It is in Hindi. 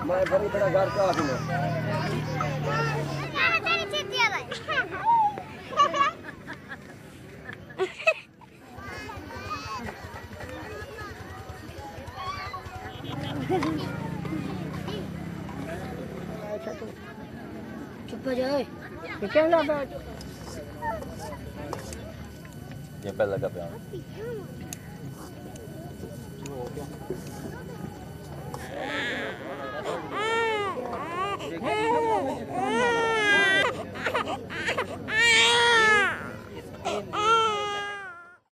मैं बड़ी बड़ा घर का आदमी हूँ। चुप हो जाओ। क्या लगा? ये पहले लगा पे